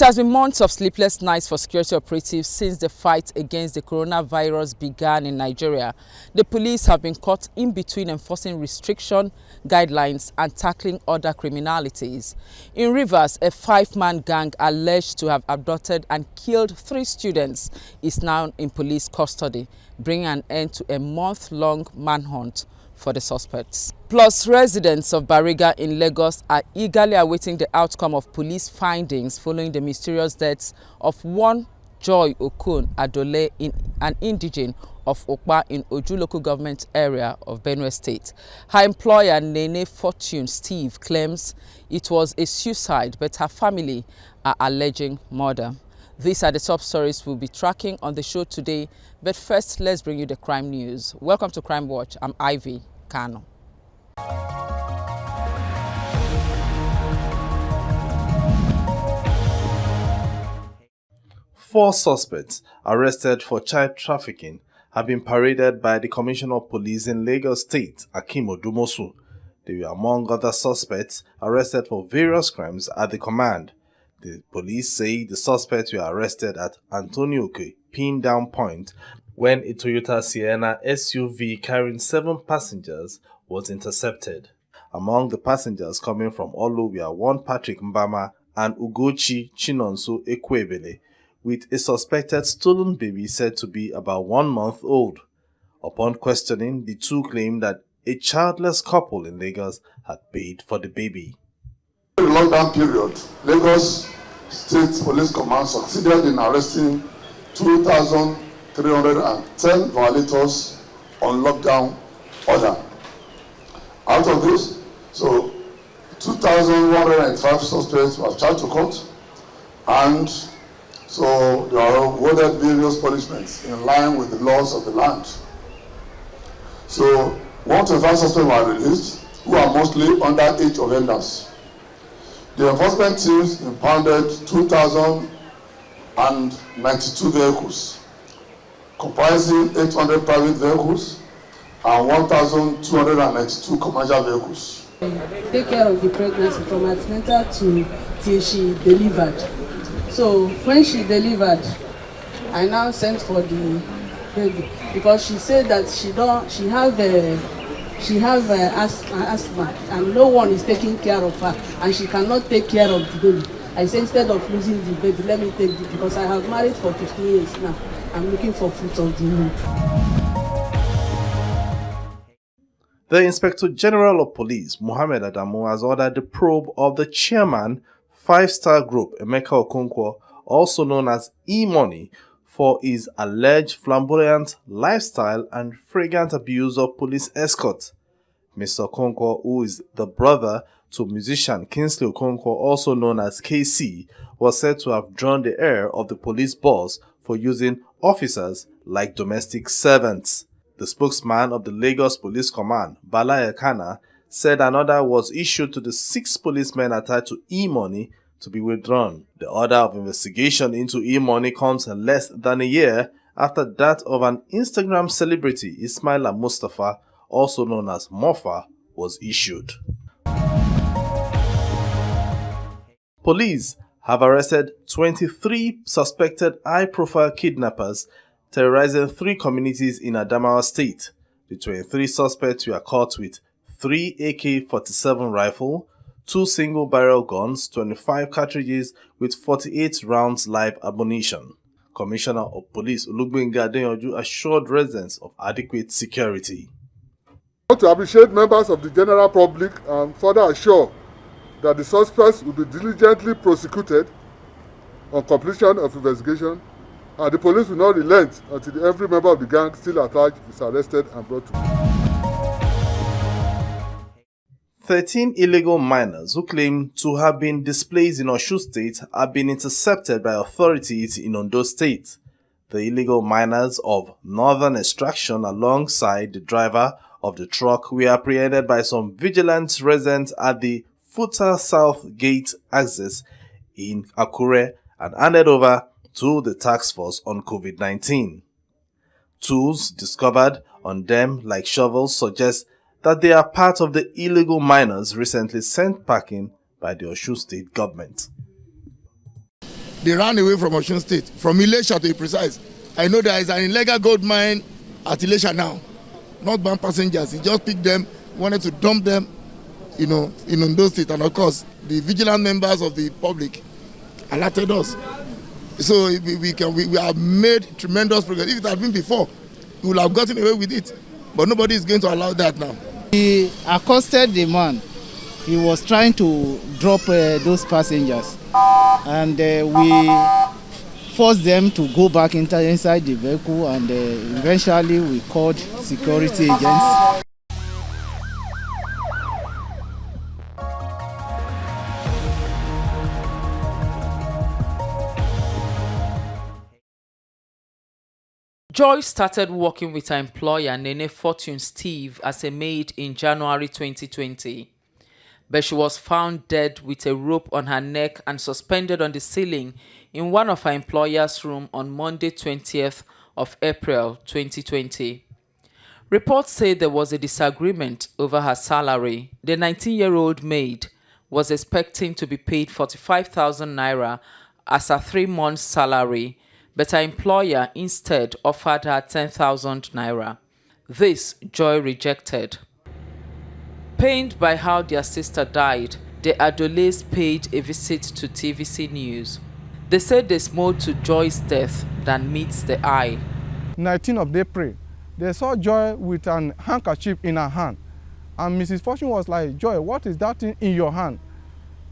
has been months of sleepless nights for security operatives since the fight against the coronavirus began in Nigeria. The police have been caught in between enforcing restriction guidelines and tackling other criminalities. In Rivers, a 5-man gang alleged to have abducted and killed 3 students is now in police custody, bringing an end to a month-long manhunt for the suspects. Plus, residents of Bariga in Lagos are eagerly awaiting the outcome of police findings following the mysterious deaths of one Joy Okun Adole, an indigene of Okpa in Oju local government area of Benue State. Her employer, Nene Fortune Steve, claims it was a suicide, but her family are alleging murder. These are the top stories we'll be tracking on the show today, but first, let's bring you the crime news. Welcome to Crime Watch. I'm Ivy Kanu. 4 suspects arrested for child trafficking have been paraded by the Commissioner of Police in Lagos State, Akim Odumosu. They were among other suspects arrested for various crimes at the command. The police say the suspects were arrested at Antonioke Pin Down Point when a Toyota Sienna SUV carrying 7 passengers was intercepted. Among the passengers coming from Olu were one Patrick Mbama and Ugochi Chinonso Ekwebele, with a suspected stolen baby said to be about 1 month old. Upon questioning, the two claimed that a childless couple in Lagos had paid for the baby. In the lockdown period, Lagos State Police Command succeeded in arresting 2,310 violators on lockdown order. Out of this, 2,105 suspects were charged to court, and so they are awarded various punishments in line with the laws of the land. So 125 suspects were released, who are mostly underage offenders. The enforcement teams impounded 2,092 vehicles, comprising 800 private vehicles and 1,292 commercial vehicles. Take care of the pregnancy from antenatal till she delivered. So when she delivered, I now sent for the baby because she said that she have asthma and no one is taking care of her and she cannot take care of the baby. I said instead of losing the baby, let me take it because I have married for 15 years now. I'm looking for fruit of the womb. The Inspector General of Police, Mohammed Adamu, has ordered the probe of the chairman, 5-star group Emeka Okonkwo, also known as E-Money, for his alleged flamboyant lifestyle and flagrant abuse of police escorts. Mr. Okonkwo, who is the brother to musician Kingsley Okonkwo, also known as KC, was said to have drawn the air of the police boss for using officers like domestic servants. The spokesman of the Lagos Police Command, Bala Elkana, said an order was issued to the 6 policemen attached to E-Money to be withdrawn. The order of investigation into E-Money comes less than a year after that of an Instagram celebrity, Ismaila Mustafa, also known as Mofa, was issued. Police have arrested 23 suspected high-profile kidnappers terrorizing 3 communities in Adamawa State. The 23 suspects were caught with 3 AK-47 rifle, 2 single-barrel guns, 25 cartridges with 48 rounds live ammunition. Commissioner of Police Olugbenga Adeyanju assured residents of adequate security. I want to appreciate members of the general public and further assure that the suspects will be diligently prosecuted on completion of investigation, and the police will not relent until every member of the gang still at large is arrested and brought to. 13 illegal miners who claim to have been displaced in Osun State have been intercepted by authorities in Ondo State. The illegal miners of northern extraction alongside the driver of the truck were apprehended by some vigilant residents at the Futa South Gate access in Akure and handed over to the task force on COVID-19. Tools discovered on them, like shovels, suggest that they are part of the illegal miners recently sent packing by the Osun State government. They ran away from Osun State, from Ilesha to be precise. I know there is an illegal gold mine at Ilesha now. Not bound passengers. He just picked them, wanted to dump them, in Ondo State. And of course, the vigilant members of the public alerted us. So we have made tremendous progress. If it had been before, we would have gotten away with it. But nobody is going to allow that now. He accosted the man. He was trying to drop those passengers. And we forced them to go back inside the vehicle, and eventually we called security agents. Joy started working with her employer, Nene Fortune Steve, as a maid in January 2020. But she was found dead with a rope on her neck and suspended on the ceiling in one of her employer's room on Monday 20th of April 2020. Reports say there was a disagreement over her salary. The 19-year-old maid was expecting to be paid 45,000 naira as her 3 month salary, but her employer instead offered her 10,000 naira. This Joy rejected. Pained by how their sister died, the Adoles paid a visit to TVC News. They said there's more to Joy's death than meets the eye. 19th of April, they saw Joy with an handkerchief in her hand. And Mrs. Fortune was like, "Joy, what is that thing in your hand?"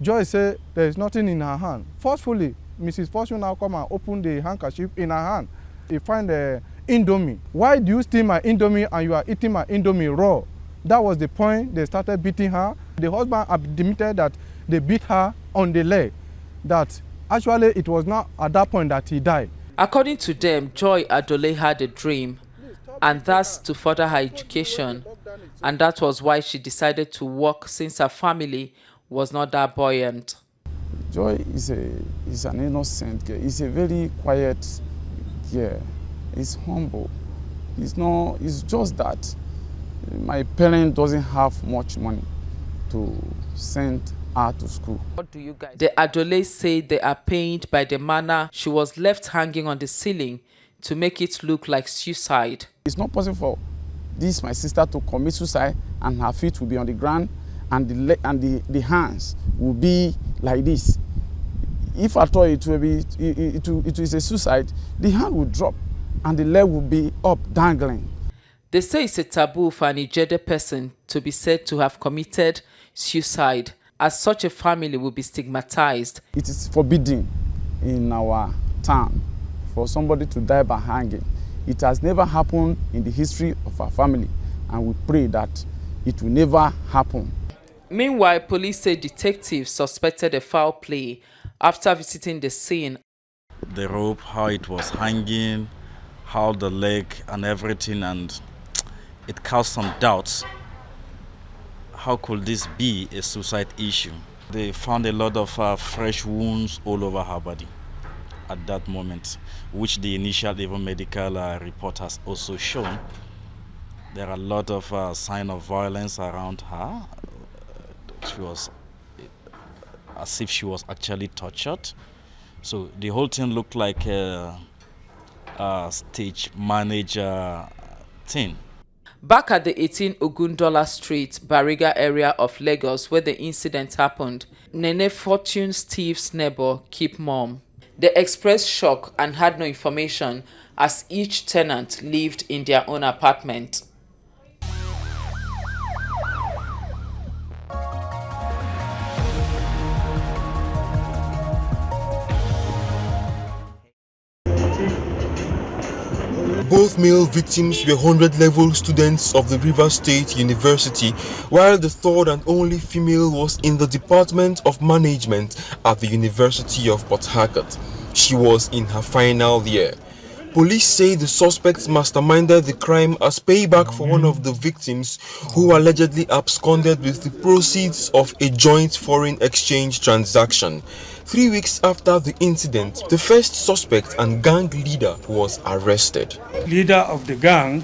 Joy said there is nothing in her hand. Forcefully, Mrs. Fortune now come and open the handkerchief in her hand. He find the Indomie. "Why do you steal my Indomie and you are eating my Indomie raw?" That was the point. They started beating her. The husband admitted that they beat her on the leg, that actually it was not at that point that he died. According to them, Joy Adole had a dream, and that's to further her education, and that was why she decided to work since her family was not that buoyant. Joy is an innocent girl. He's a very quiet girl. He's humble. It's just that my parent doesn't have much money to send her to school. What do you guys? The Adole say they are pained by the manner she was left hanging on the ceiling to make it look like suicide. It's not possible for my sister to commit suicide and her feet will be on the ground and the hands will be like this. If at all it is a suicide, the hand will drop and the leg will be up dangling. They say it's a taboo for an Ejeh person to be said to have committed suicide, as such a family will be stigmatized. It is forbidden in our town for somebody to die by hanging. It has never happened in the history of our family, and we pray that it will never happen. Meanwhile, police say detectives suspected a foul play after visiting the scene. The rope, how it was hanging, how the leg and everything, and it caused some doubts. How could this be a suicide issue? They found a lot of fresh wounds all over her body at that moment, which the initial even medical report has also shown. There are a lot of signs of violence around her. She was as if she was actually tortured. So the whole thing looked like a stage manager thing. Back at the 18 Ogundola Street, Bariga area of Lagos, where the incident happened, Nene Fortune Steve's neighbor keep mum. They expressed shock and had no information as each tenant lived in their own apartment. Both male victims were 100-level students of the Rivers State University, while the third and only female was in the Department of Management at the University of Port Harcourt. She was in her final year. Police say the suspects masterminded the crime as payback for one of the victims who allegedly absconded with the proceeds of a joint foreign exchange transaction. 3 weeks after the incident, the first suspect and gang leader was arrested. Leader of the gang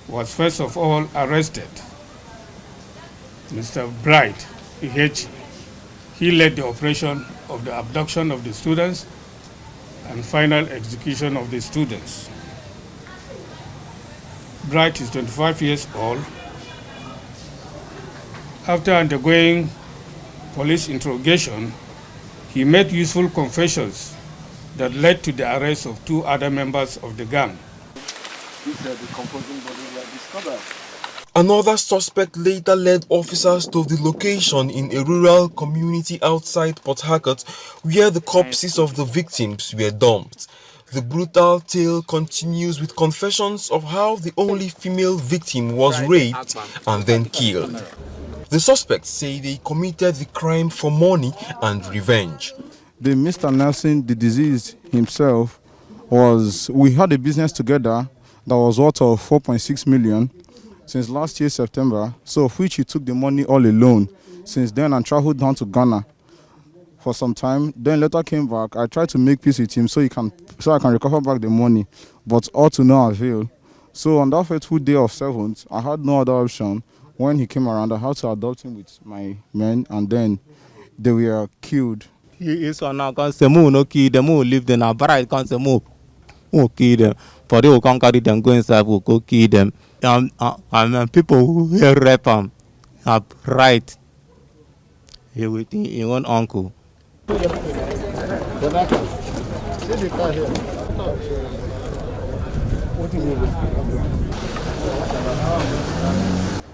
was first of all arrested, Mr. Bright Ejeh. He led the operation of the abduction of the students and final execution of the students. Bright is 25 years old. After undergoing police interrogation, he made useful confessions that led to the arrest of 2 other members of the gang. Another suspect later led officers to the location in a rural community outside Port Harcourt, where the corpses of the victims were dumped. The brutal tale continues with confessions of how the only female victim was raped and then killed. The suspects say they committed the crime for money and revenge. The Mr. Nelson, the deceased himself, we had a business together that was worth of 4.6 million since last year, September, so of which he took the money all alone. Since then, I traveled down to Ghana for some time. Then later came back. I tried to make peace with him so I can recover back the money, but all to no avail. So on that fateful day of 7th, I had no other option. When he came around, I had to adopt him with my men, and then they were killed. He is on now because the moon no kill them, who live in a bright because the moon who kill them. For they will come carry them, go inside, will go kill them. And people who rape them have right. He will think he own uncle.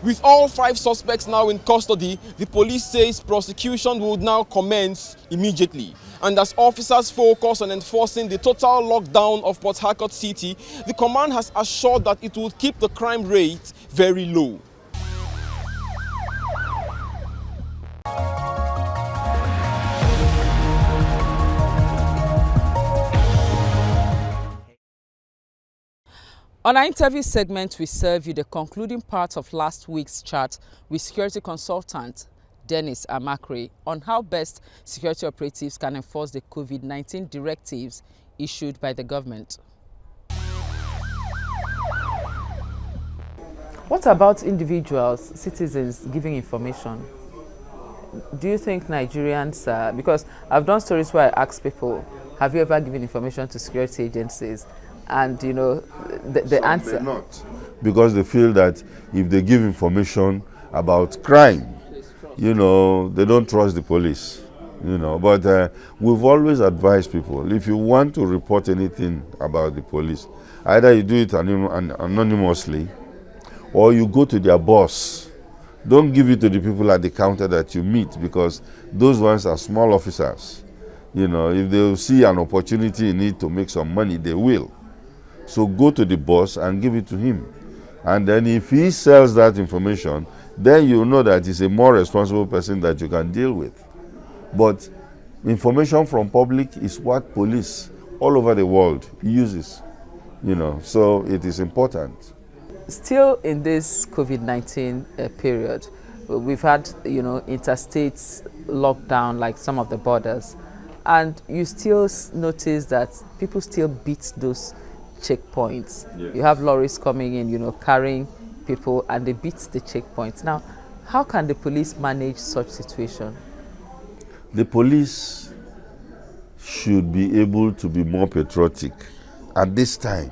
With all 5 suspects now in custody, the police says prosecution would now commence immediately. And as officers focus on enforcing the total lockdown of Port Harcourt City, the command has assured that it will keep the crime rate very low. On our interview segment, we serve you the concluding part of last week's chat with security consultant Dennis Amakre on how best security operatives can enforce the COVID-19 directives issued by the government. What about individuals, citizens giving information? Do you think Nigerians, because I've done stories where I ask people, have you ever given information to security agencies? And you know, the answer. Not, because they feel that if they give information about crime, you know, they don't trust the police. You know, but we've always advised people, if you want to report anything about the police, either you do it anonymously or you go to their boss. Don't give it to the people at the counter that you meet, because those ones are small officers. You know, if they see an opportunity in it to make some money, they will. So go to the boss and give it to him. And then if he sells that information, then you know that he's a more responsible person that you can deal with. But information from public is what police all over the world uses. You know, so it is important. Still in this COVID-19 period, we've had, you know, interstate lockdown, like some of the borders, and you still notice that people still beat those checkpoints. Yes. You have lorries coming in, you know, carrying people, and they beat the checkpoints. Now, how can the police manage such situation? The police should be able to be more patriotic at this time.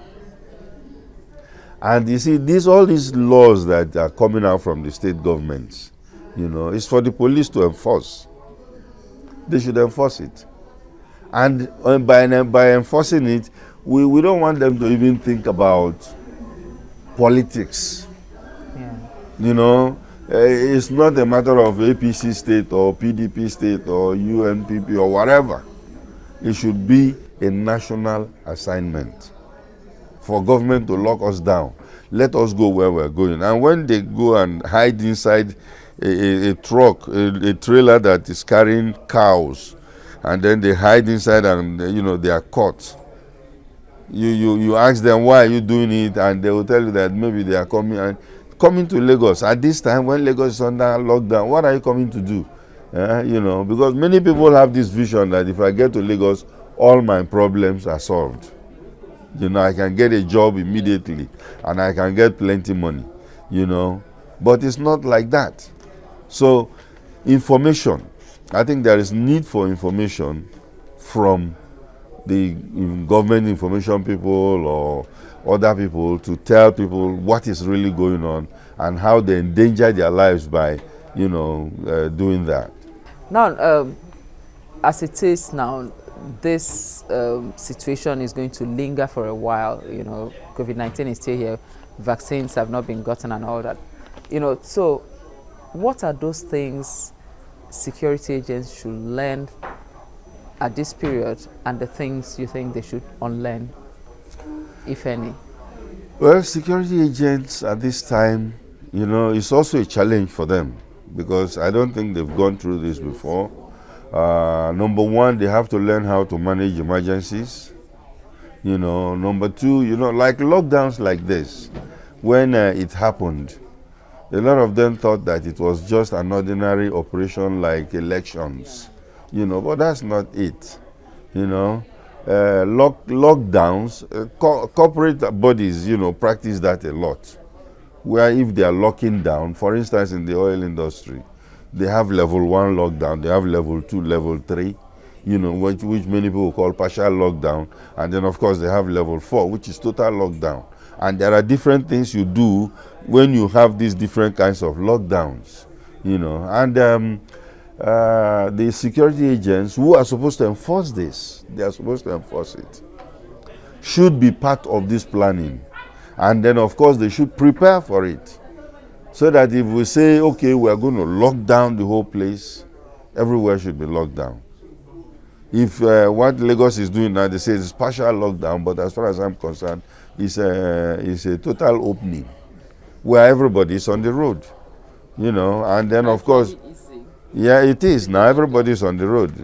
And you see, all these laws that are coming out from the state governments, you know, it's for the police to enforce. They should enforce it. And by enforcing it, we don't want them to even think about politics. Yeah. You know, it's not a matter of APC state or PDP state or UNPP or whatever. It should be a national assignment for government to lock us down. Let us go where we're going. And when they go and hide inside a truck, a trailer that is carrying cows, and then they hide inside and, you know, they are caught. You ask them, why are you doing it? And they will tell you that maybe they are coming to Lagos. At this time, when Lagos is under lockdown, what are you coming to do? You know, because many people have this vision that if I get to Lagos, all my problems are solved. You know, I can get a job immediately and I can get plenty money, you know. But it's not like that. So information I think there is need for information from the government information people or other people to tell people what is really going on and how they endanger their lives by, doing that. Now, as it is now, this situation is going to linger for a while. COVID-19 is still here. Vaccines have not been gotten and all that. So what are those things security agents should learn at this period and the things you think they should unlearn, if any? Well, security agents at this time, it's also a challenge for them because I don't think they've gone through this before. Number one, they have to learn how to manage emergencies. Number two, like lockdowns like this, when it happened, a lot of them thought that it was just an ordinary operation like elections, but that's not it. Lockdowns, corporate bodies, practice that a lot. Where if they are locking down, for instance, in the oil industry, they have level 1 lockdown, they have level 2, level 3, which many people call partial lockdown. And then, of course, they have level 4, which is total lockdown. And there are different things you do when you have these different kinds of lockdowns, And the security agents who are supposed to enforce this, they are supposed to enforce it, should be part of this planning. And then, of course, they should prepare for it. So that if we say, okay, we are going to lock down the whole place, everywhere should be locked down. If what Lagos is doing now, they say it's partial lockdown, but as far as I'm concerned, it's a total opening where everybody is on the road, and then, of course, yeah, it is. Now everybody's on the road,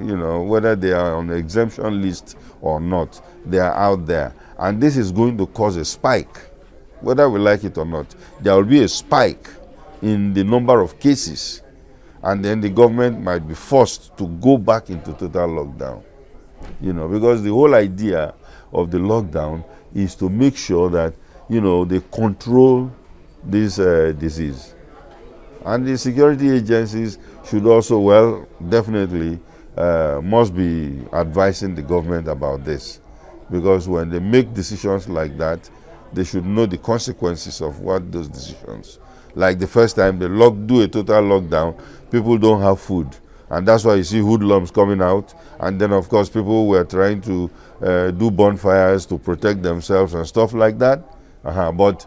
whether they are on the exemption list or not, they are out there. And this is going to cause a spike, whether we like it or not. There will be a spike in the number of cases, and then the government might be forced to go back into total lockdown, because the whole idea of the lockdown is to make sure that, they control this disease. And the security agencies should also, definitely must be advising the government about this. Because when they make decisions like that, they should know the consequences of what those decisions. Like the first time they do a total lockdown, people don't have food. And that's why you see hoodlums coming out. And then, of course, people were trying to do bonfires to protect themselves and stuff like that. But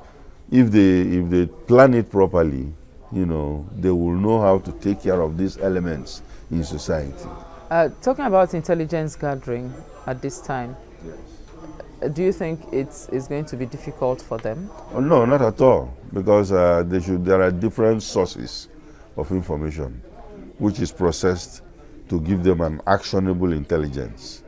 if they plan it properly, they will know how to take care of these elements in society. Talking about intelligence gathering at this time, do you think it's going to be difficult for them? Oh, no, not at all, because there are different sources of information which is processed to give them an actionable intelligence.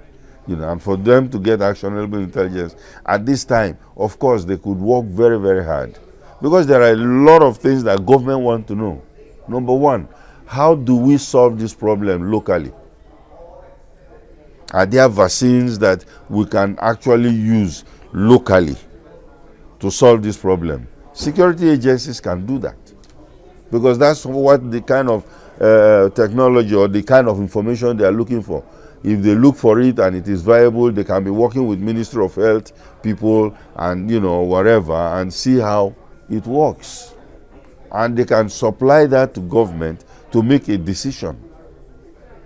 And for them to get actionable intelligence at this time, of course, they could work very, very hard, because there are a lot of things that government want to know. Number one, how do we solve this problem locally? Are there vaccines that we can actually use locally to solve this problem? Security agencies can do that, because that's what the kind of technology or the kind of information they are looking for. If they look for it and it is viable, they can be working with Ministry of Health people and whatever, and see how it works. And they can supply that to government to make a decision.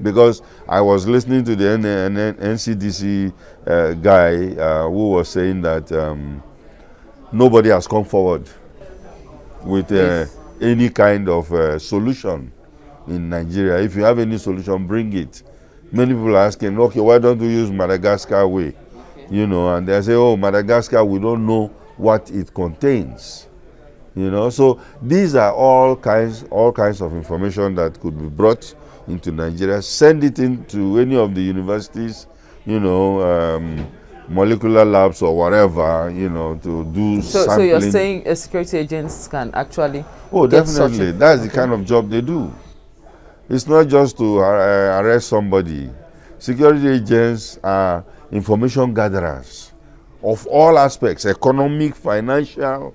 Because I was listening to the NCDC guy who was saying that nobody has come forward with any kind of solution in Nigeria. If you have any solution, bring it. Many people are asking, okay, why don't we use Madagascar way? And they say, oh, Madagascar, we don't know what it contains. So these are all kinds of information that could be brought into Nigeria. Send it into any of the universities, molecular labs or whatever, to do sampling. So you're saying security agents can actually definitely. That's the kind of job they do. It's not just to arrest somebody. Security agents are information gatherers of all aspects: economic, financial,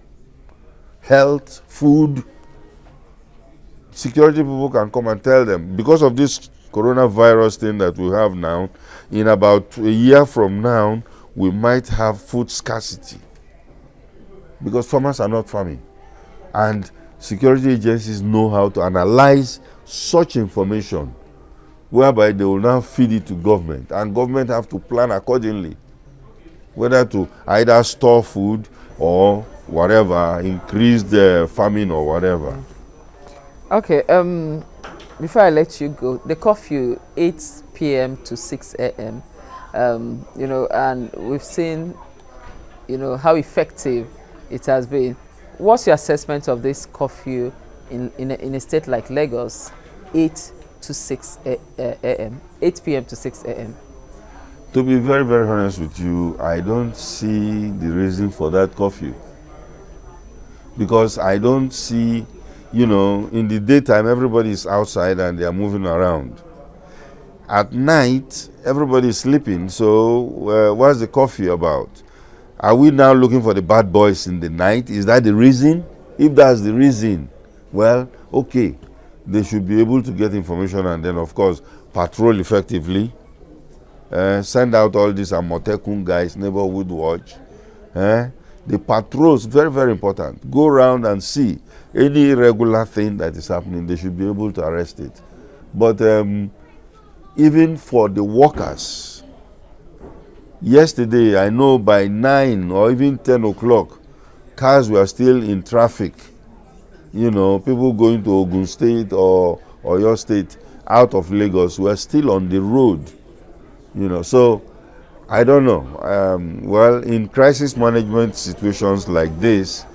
health, food. Security people can come and tell them, because of this coronavirus thing that we have now, in about a year from now, we might have food scarcity because farmers are not farming. And security agencies know how to analyze such information, whereby they will now feed it to government, and government have to plan accordingly, whether to either store food or whatever, increase the farming or whatever. Okay, before I let you go, the curfew 8 p.m. to 6 a.m. You know, and we've seen, you know, how effective it has been. What's your assessment of this curfew in a state like Lagos, 8 to 6 a.m., 8 p.m. to 6 a.m.? To be very, very honest with you, I don't see the reason for that curfew. Because I don't see, you know, in the daytime, everybody is outside and they are moving around. At night, everybody is sleeping, so what's the curfew about? Are we now looking for the bad boys in the night? Is that the reason? If that's the reason, well, okay. They should be able to get information and then, of course, patrol effectively. Send out all these Amotekun guys, neighborhood watch. The patrols, very, very important. Go around and see any irregular thing that is happening. They should be able to arrest it. But even for the workers, yesterday, I know by 9 or even 10 o'clock, cars were still in traffic. You know, people going to Ogun State or your state out of Lagos were still on the road. You know, so I don't know. Well, in crisis management situations like this,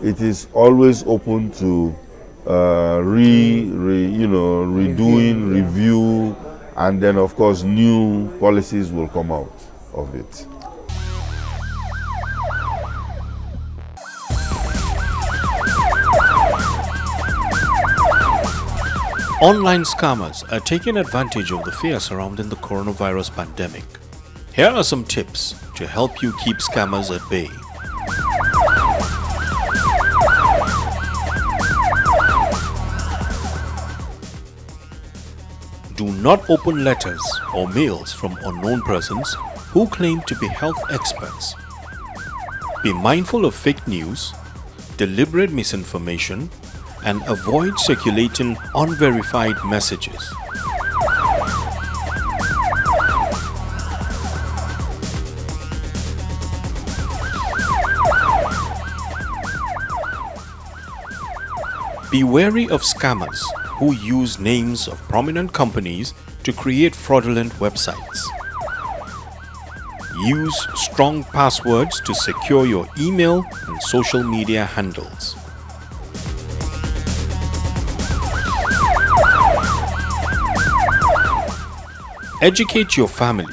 it is always open to redoing, review, and then of course new policies will come out of it. Online scammers are taking advantage of the fear surrounding the coronavirus pandemic. Here are some tips to help you keep scammers at bay. Do not open letters or mails from unknown persons who claim to be health experts. Be mindful of fake news, deliberate misinformation, and avoid circulating unverified messages. Be wary of scammers who use names of prominent companies to create fraudulent websites. Use strong passwords to secure your email and social media handles. Educate your family,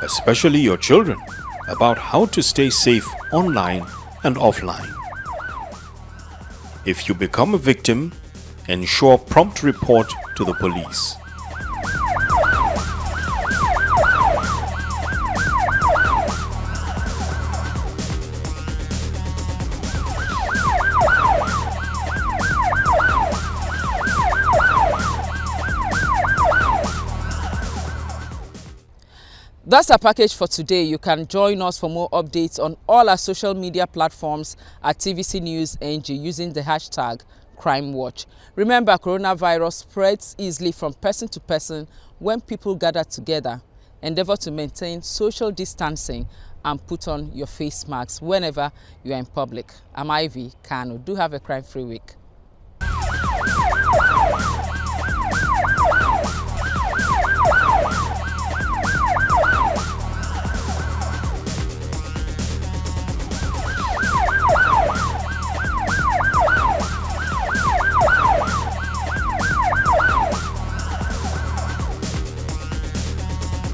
especially your children, about how to stay safe online and offline. If you become a victim, ensure prompt report to the police. That's our package for today. You can join us for more updates on all our social media platforms at TVC News NG using the hashtag CrimeWatch. Remember, coronavirus spreads easily from person to person when people gather together. Endeavor to maintain social distancing and put on your face masks whenever you are in public. I'm Ivy Kanu. Do have a crime-free week.